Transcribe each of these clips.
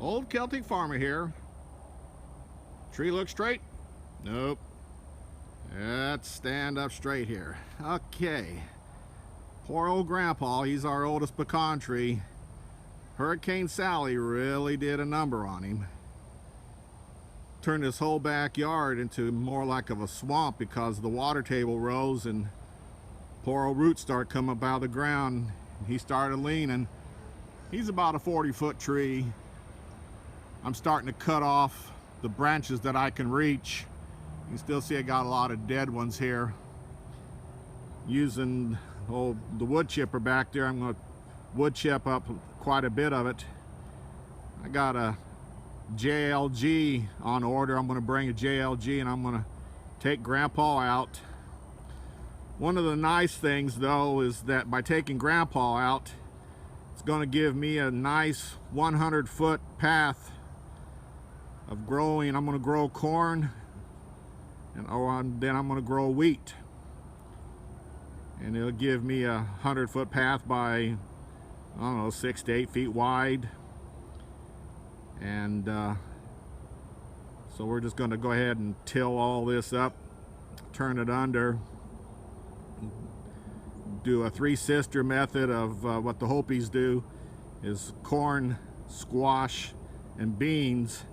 Old Celtic farmer here. Tree look straight? Nope. Let's stand up straight here. Okay. Poor old grandpa, he's our oldest pecan tree. Hurricane Sally really did a number on him. Turned his whole backyard into more like of a swamp because the water table rose and poor old roots started coming up out of the ground. He started leaning. He's about a 40-foot tree. I'm starting to cut off the branches that I can reach. You can still see I got a lot of dead ones here. Using the wood chipper back there, I'm going to wood chip up quite a bit of it. I got a JLG on order. I'm going to bring a JLG and I'm going to take Grandpa out. One of the nice things though is that by taking Grandpa out, it's going to give me a nice 100-foot path of growing. I'm going to grow corn and then I'm going to grow wheat, and it'll give me a 100-foot path by, I don't know, 6 to 8 feet wide. And so we're just going to go ahead and till all this up, turn it under, do a three-sister method of what the Hopis do, is corn, squash, and beans.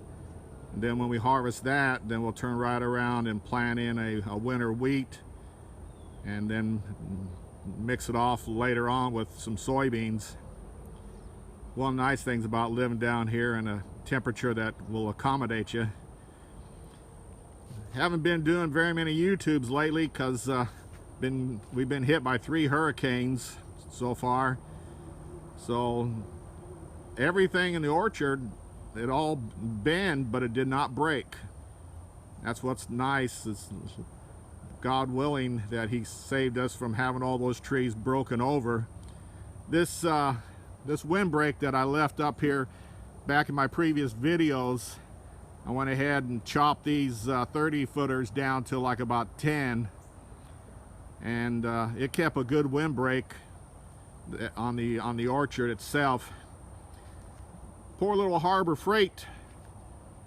And then when we harvest that, then we'll turn right around and plant in a winter wheat, and then mix it off later on with some soybeans. One of the nice things about living down here in a temperature that will accommodate you. Haven't been doing very many YouTubes lately because we've been hit by 3 hurricanes so far. So everything in the orchard, it all bent, but it did not break. That's what's nice, is God willing that He saved us from having all those trees broken over. This windbreak that I left up here back in my previous videos, I went ahead and chopped these 30-footers down to like about 10, and it kept a good windbreak on the orchard itself. Poor little Harbor Freight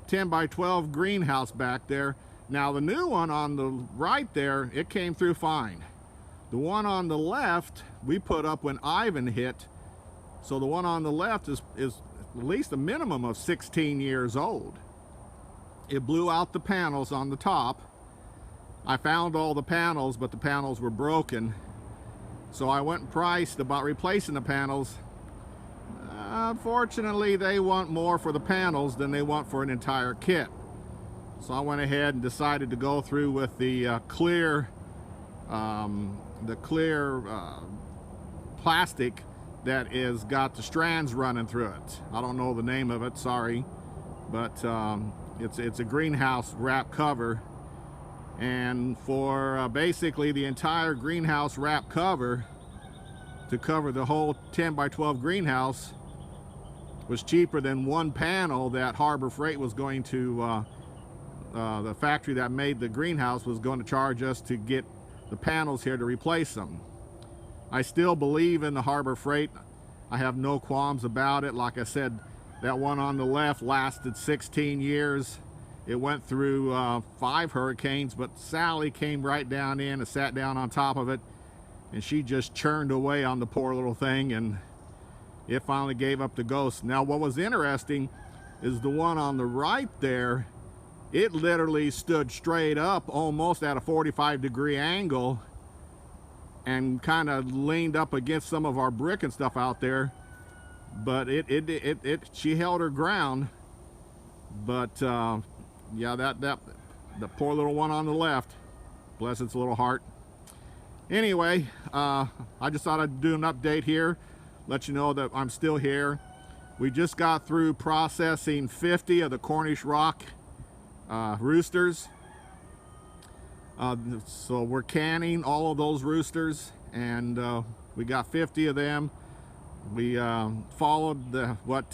10 by 12 greenhouse back there. Now the new one on the right there, it came through fine. The one on the left we put up when Ivan hit. So the one on the left is at least a minimum of 16 years old. It blew out the panels on the top. I found all the panels, but the panels were broken. So I went and priced about replacing the panels. Unfortunately, they want more for the panels than they want for an entire kit. So I went ahead and decided to go through with the clear plastic that is got the strands running through it. I don't know the name of it, sorry, but it's a greenhouse wrap cover, and for basically the entire greenhouse wrap cover, to cover the whole 10 by 12 greenhouse, was cheaper than one panel that Harbor Freight was going to, the factory that made the greenhouse was going to charge us to get the panels here to replace them. I still believe in the Harbor Freight. I have no qualms about it. Like I said, that one on the left lasted 16 years. It went through 5 hurricanes, but Sally came right down in and sat down on top of it, and she just churned away on the poor little thing, and it finally gave up the ghost. Now what was interesting is the one on the right there, it literally stood straight up almost at a 45-degree angle and kind of leaned up against some of our brick and stuff out there, but she held her ground. But yeah, the poor little one on the left, bless its little heart. Anyway, I just thought I'd do an update here, let you know that I'm still here. We just got through processing 50 of the Cornish Rock roosters. So we're canning all of those roosters, and we got 50 of them. We followed what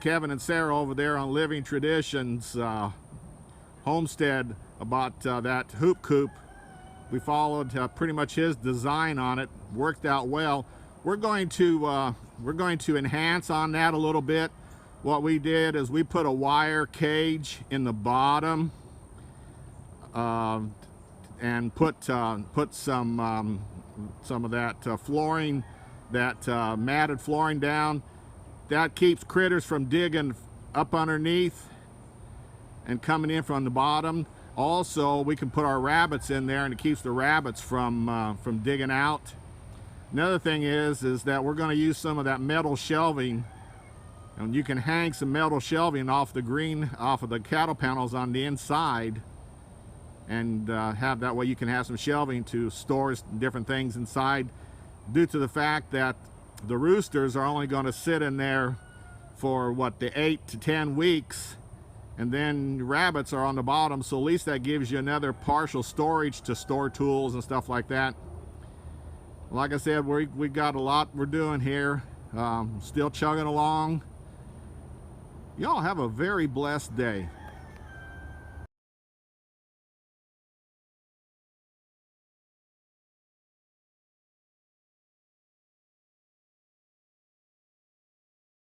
Kevin and Sarah over there on Living Traditions homestead about that hoop coop. We followed pretty much his design on it. Worked out well. We're going to enhance on that a little bit. what we did is we put a wire cage in the bottom and put some of that flooring, that matted flooring down. That keeps critters from digging up underneath and coming in from the bottom. Also, we can put our rabbits in there, and it keeps the rabbits from digging out. Another thing is that we're going to use some of that metal shelving, and you can hang some metal shelving off of the cattle panels on the inside, and have that way you can have some shelving to store different things inside, due to the fact that the roosters are only going to sit in there for the 8 to 10 weeks, and then rabbits are on the bottom, so at least that gives you another partial storage to store tools and stuff like that. Like I said, we got a lot we're doing here. Still chugging along. Y'all have a very blessed day.